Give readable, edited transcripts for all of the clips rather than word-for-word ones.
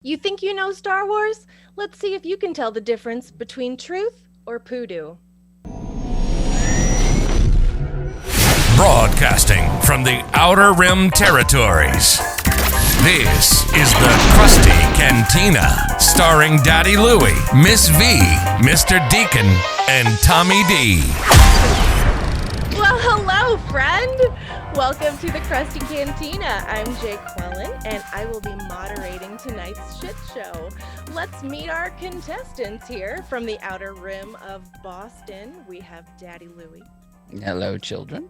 You think you know Star Wars? Let's see if you can tell the difference between truth or Poodoo. Broadcasting from the Outer Rim territories, this is the Crusty Cantina, starring Daddy Louie, Miss V, Mr. Deacon, and Tommy D. Well, hello, friend. Welcome to the Crusty Cantina. I'm Jake Quellen, and I will be moderating tonight's shit show. Let's meet our contestants here from the Outer Rim of Boston. We have Daddy Louie. Hello, children.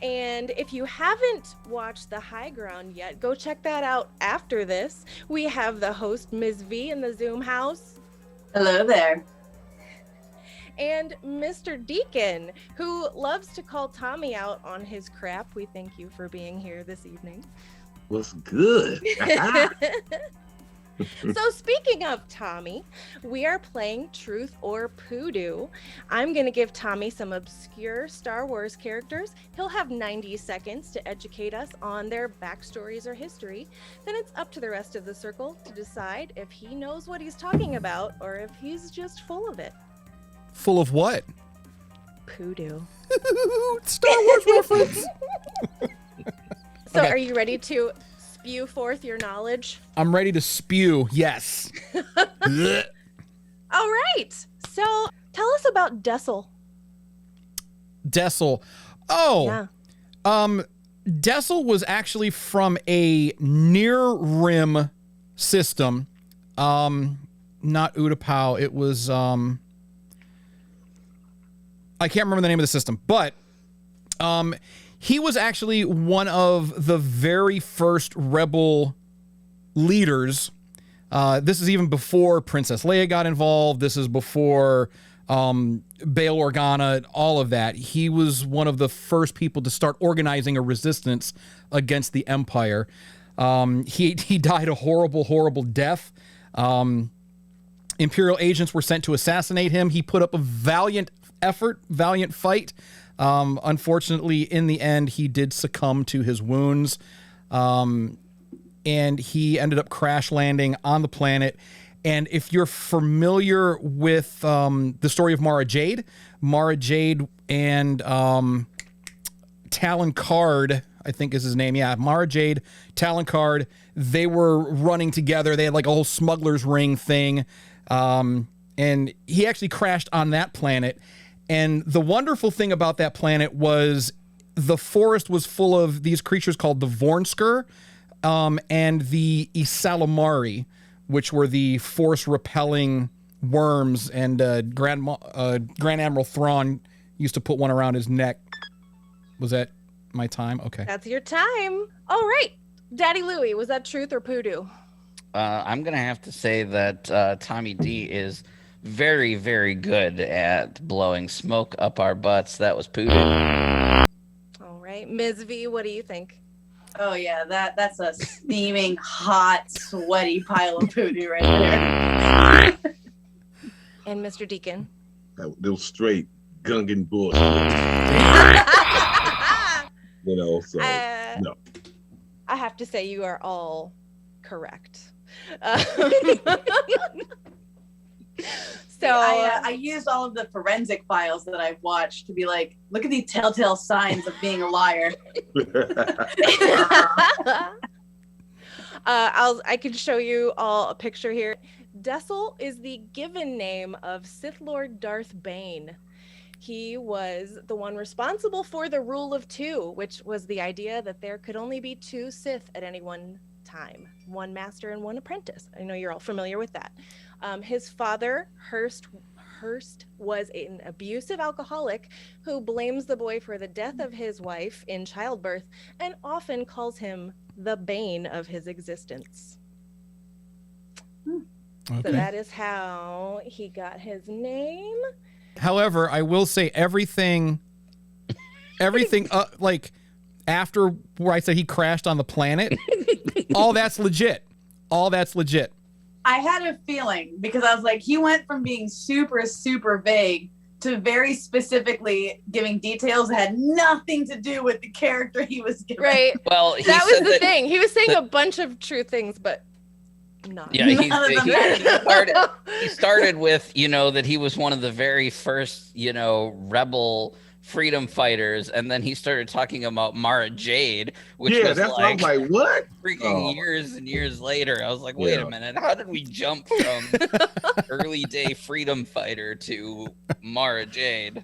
And if you haven't watched The High Ground yet, go check that out after this. We have the host, Ms. V, in the Zoom house. Hello there. And Mr. Deacon, who loves to call Tommy out on his crap. We thank you for being here this evening. What's good? So speaking of Tommy, we are playing Truth or Poodoo. I'm going to give Tommy some obscure Star Wars characters. He'll have 90 seconds to educate us on their backstories or history. Then it's up to the rest of the circle to decide if he knows what he's talking about or if he's just full of it. Full of what? Poodoo. Star Wars reference. So Okay. Are you ready to spew forth your knowledge? I'm ready to spew. Yes. Blech. All right. So tell us about Dessel. Dessel. Oh. Yeah. Dessel was actually from a near rim system. Not Utapau. It was I can't remember the name of the system, but he was actually one of the very first rebel leaders. This is even before Princess Leia got involved. This is before Bail Organa, all of that. He was one of the first people to start organizing a resistance against the Empire. He died a horrible, horrible death. Imperial agents were sent to assassinate him. He put up a valiant effort, valiant fight. Unfortunately, in the end, he did succumb to his wounds, and he ended up crash landing on the planet. And if you're familiar with the story of Mara Jade and Talon Card, I think is his name. Yeah, Mara Jade, Talon Card, they were running together. They had like a whole smuggler's ring thing. And he actually crashed on that planet. And the wonderful thing about that planet was the forest was full of these creatures called the Vornsker and the Isalamari, which were the force-repelling worms. And Grand Admiral Thrawn used to put one around his neck. Was that my time? Okay. That's your time. All right. Daddy Louie, was that truth or Poodoo? I'm going to have to say that Tommy D is very, very good at blowing smoke up our butts. That was Poodoo. All right. Ms. V, what do you think? Oh yeah, that's a steaming, hot, sweaty pile of Poodoo right there. And Mr. Deacon? That was straight Gungan bullshit. So no. I have to say you are all correct. So I used all of the forensic files that I've watched to be like, look at these telltale signs of being a liar. I can show you all a picture here. Dessel is the given name of Sith Lord Darth Bane. He was the one responsible for the rule of two, which was the idea that there could only be two Sith at any one time, one master and one apprentice. I know you're all familiar with that. His father, Hurst, was an abusive alcoholic who blames the boy for the death of his wife in childbirth and often calls him the bane of his existence. Okay. So that is how he got his name. However, I will say everything like after where I said he crashed on the planet, all that's legit. I had a feeling because I was like, he went from being super, super vague to very specifically giving details that had nothing to do with the character he was given. Right. Well, That was the thing. He was saying a bunch of true things, but None. Yeah, he started with, that he was one of the very first, rebel freedom fighters, and then he started talking about Mara Jade, which was that's what I'm like, what? Freaking years and years later. I was like, wait a minute, how did we jump from early day freedom fighter to Mara Jade?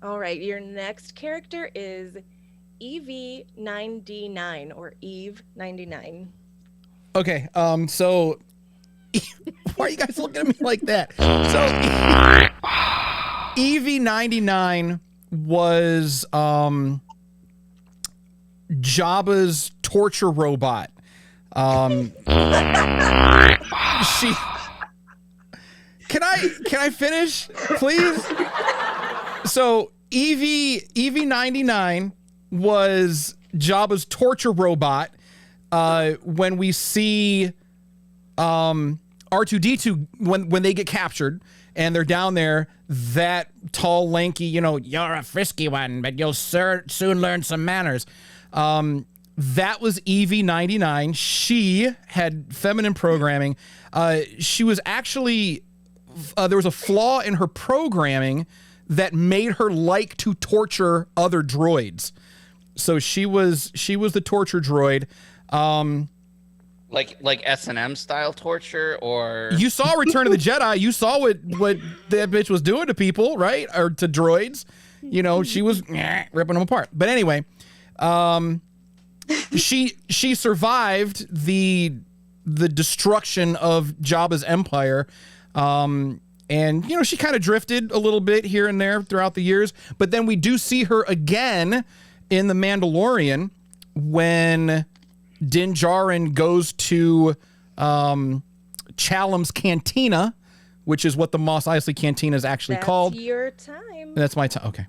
All right, your next character is EV-99 or Eve 99. Okay, so why are you guys looking at me like that? So EV-99 was Jabba's torture robot. She Can I finish, please? So EV-99 was Jabba's torture robot. When we see R2-D2 when they get captured and they're down there, that tall, lanky, you're a frisky one, but you'll soon learn some manners. That was EV-99. She had feminine programming. She was actually there was a flaw in her programming that made her like to torture other droids. So she was the torture droid. Like S&M style torture, or you saw Return of the Jedi. You saw what that bitch was doing to people, right? Or to droids. She was ripping them apart. But anyway, she survived the destruction of Jabba's empire. And she kind of drifted a little bit here and there throughout the years. But then we do see her again in The Mandalorian when Din Djarin goes to Chalem's Cantina, which is what the Mos Eisley Cantina is actually called. That's your time. That's my time. Okay.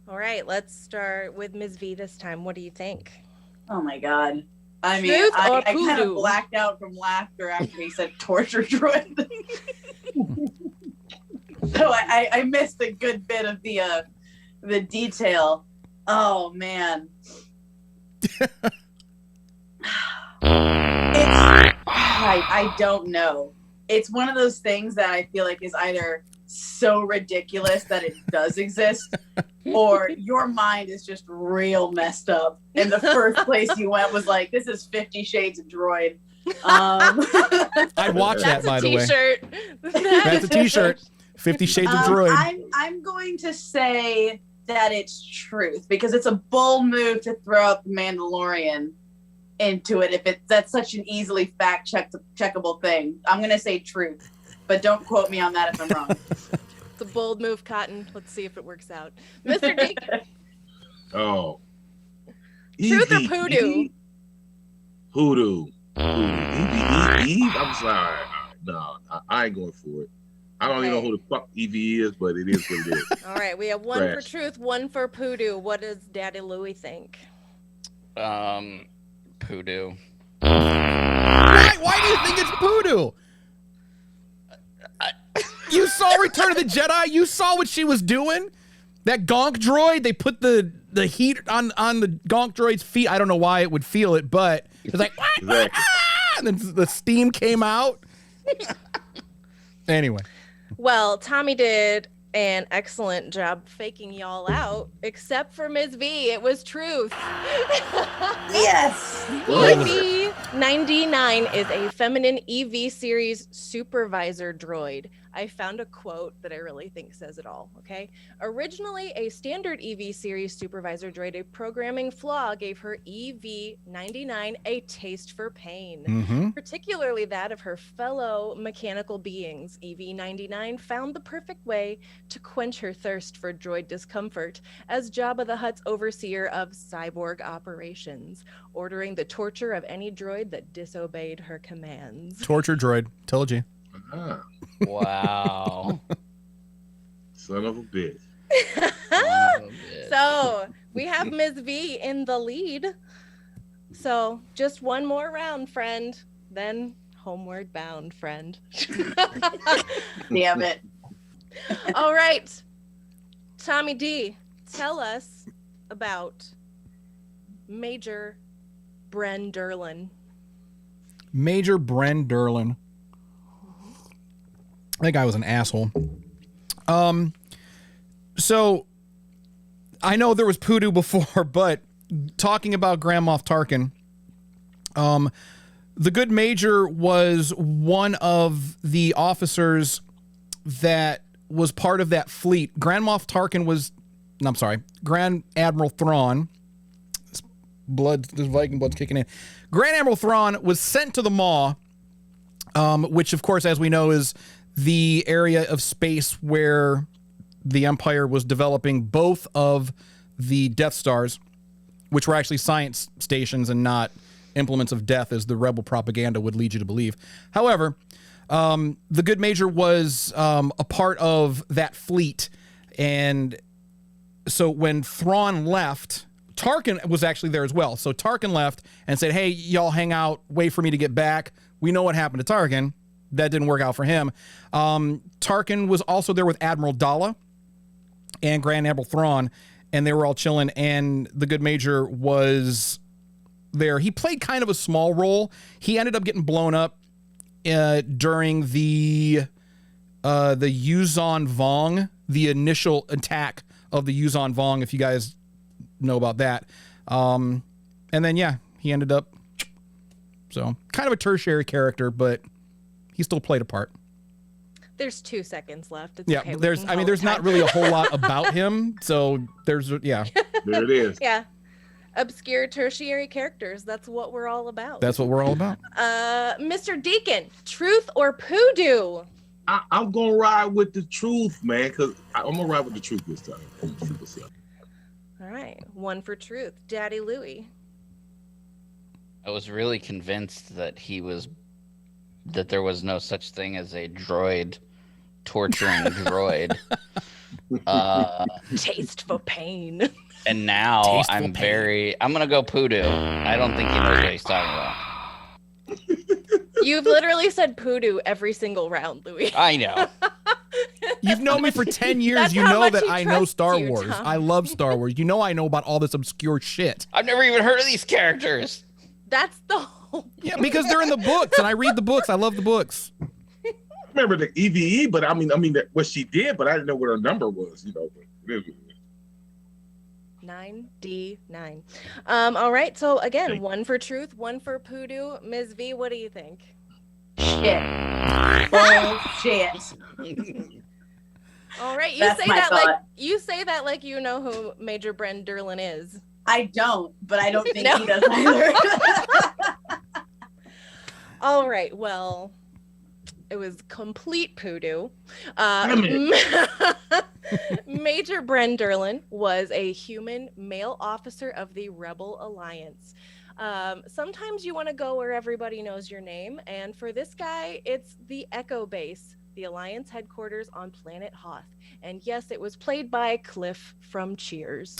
All right, let's start with Ms. V this time. What do you think? Oh my God. I mean, Truth I or kind of Poodoo? blacked out from laughter after he said torture droid. So I missed a good bit of the detail. Oh man. I don't know. It's one of those things that I feel like is either so ridiculous that it does exist, or your mind is just real messed up. And the first place you went was like, this is 50 Shades of Droid. I'd watch that, by the way. T-shirt. That's a t-shirt. 50 Shades of Droid. I'm going to say that it's truth, because it's a bold move to throw out the Mandalorian into it. If that's such an easily checkable thing, I'm going to say truth, but don't quote me on that if I'm wrong. It's a bold move, Cotton. Let's see if it works out. Mr. D. Oh. Truth or Poodoo? Poodoo. Eve? I'm sorry. No, I ain't going for it. I don't even know who the fuck Evie is, but it is what it is. All right, we have one for truth, one for Poodoo. What does Daddy Louie think? Poodoo. Why do you think it's Poodoo? You saw Return of the Jedi. You saw what she was doing. That gonk droid. They put the heat on the gonk droid's feet. I don't know why it would feel it, but it was like, Exactly. and then the steam came out. Anyway. Well, Tommy did an excellent job faking y'all out, except for Ms. V. It was truth. Yes. EV-99 is a feminine EV series supervisor droid. I found a quote that I really think says it all, okay? Originally a standard EV series supervisor droid, a programming flaw gave her EV-99 a taste for pain, particularly that of her fellow mechanical beings. EV-99 found the perfect way to quench her thirst for droid discomfort as Jabba the Hutt's overseer of cyborg operations, ordering the torture of any droid that disobeyed her commands. Torture droid. Told you. Ah, Wow. son of a bitch. So we have Ms. V in the lead. So just one more round, friend. Then homeward bound, friend. Damn it. All right. Tommy D, tell us about Major Bren Durlin. Major Bren Derlin. That guy was an asshole. So I know there was Poodoo before, but talking about Grand Moff Tarkin, the good Major was one of the officers that was part of that fleet. Grand Moff Tarkin was, no, I'm sorry, Grand Admiral Thrawn. This Viking blood's kicking in. Grand Admiral Thrawn was sent to the Maw, which, of course, as we know, is the area of space where the Empire was developing both of the Death Stars, which were actually science stations and not implements of death, as the rebel propaganda would lead you to believe. However, the good Major was a part of that fleet, and so when Thrawn left, Tarkin was actually there as well. So Tarkin left and said, hey, y'all hang out, wait for me to get back. We know what happened to Tarkin. That didn't work out for him. Tarkin was also there with Admiral Dalla and Grand Admiral Thrawn, and they were all chilling, and the good Major was there. He played kind of a small role. He ended up getting blown up during the Yuzon Vong, the initial attack of the Yuzon Vong, if you guys know about that. And then, yeah, he ended up, so kind of a tertiary character, but he still played a part. There's 2 seconds left. It's yeah, okay. there's not really a whole lot about him, so there's, yeah. There it is. Yeah. Obscure tertiary characters. That's what we're all about. That's what we're all about. Mr. Deacon, truth or Poodoo? I'm going to ride with the truth, man, because I'm going to ride with the truth this time. All right. 1 for truth. Daddy Louie. I was really convinced that there was no such thing as a droid torturing a droid. Taste for pain. And now I'm gonna go Poodoo. I don't think he knows what he's talking about. You've literally said Poodoo every single round, Louie. I know. You've known me for 10 years. That's You how know much that he I know trusts Star you, Wars. Tom. I love Star Wars. You know I know about all this obscure shit. I've never even heard of these characters. That's the whole. Yeah, because they're in the books, and I read the books. I love the books. I remember the EVE, but I mean what she did, but I didn't know what her number was, 9D9. All right. So again, 1 for truth, 1 for Poodoo. Ms. V, what do you think? Shit. Bullshit. All right. That's my thought. You say that like you know who Major Bren Derlin is. I don't, but I don't think No. he does either. All right. Well, it was complete Poodoo. Major Bren Derlin was a human male officer of the Rebel Alliance. Sometimes you want to go where everybody knows your name, and for this guy, it's the Echo Base, the Alliance headquarters on planet Hoth. And yes, it was played by Cliff from Cheers.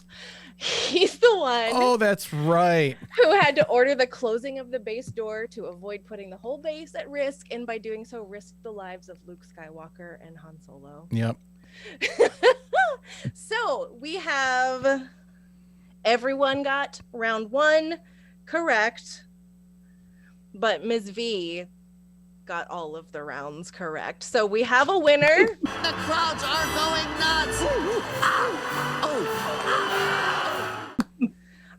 He's the one Oh, that's right. who had to order the closing of the base door to avoid putting the whole base at risk, and by doing so, risked the lives of Luke Skywalker and Han Solo. Yep. So we have everyone got round 1 correct, but Ms. V got all of the rounds correct. So we have a winner. The crowds are going nuts.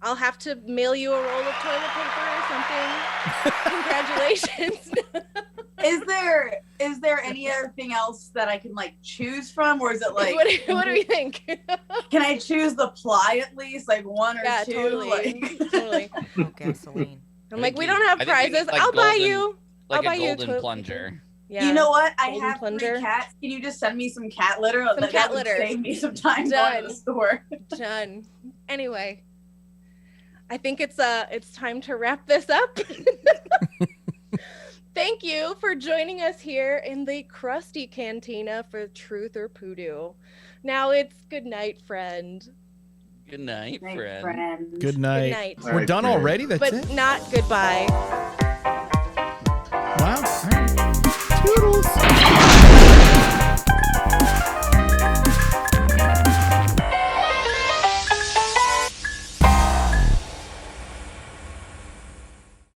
I'll have to mail you a roll of toilet paper or something. Congratulations. Is there anything else that I can choose from, or is it like what do you think? can I choose the ply at least, like 1 or 2? Totally. Totally. Oh, gasoline. I'm like, we don't have I think we prizes. need, I'll buy golden- you. Like I'll buy a you a golden toilet plunger. Yeah. You know what? I Golden have plunger. 3 cats. Can you just send me some cat litter? Some that cat would litter. save me some time Done. going to the store. Done. Anyway, I think it's time to wrap this up. Thank you for joining us here in the Crusty Cantina for Truth or Poodoo. Now it's good night, friend. Good night, Night, friend. friend. Good night. Good night. We're done already? That's But it? not goodbye. Wow. All right. Toodles.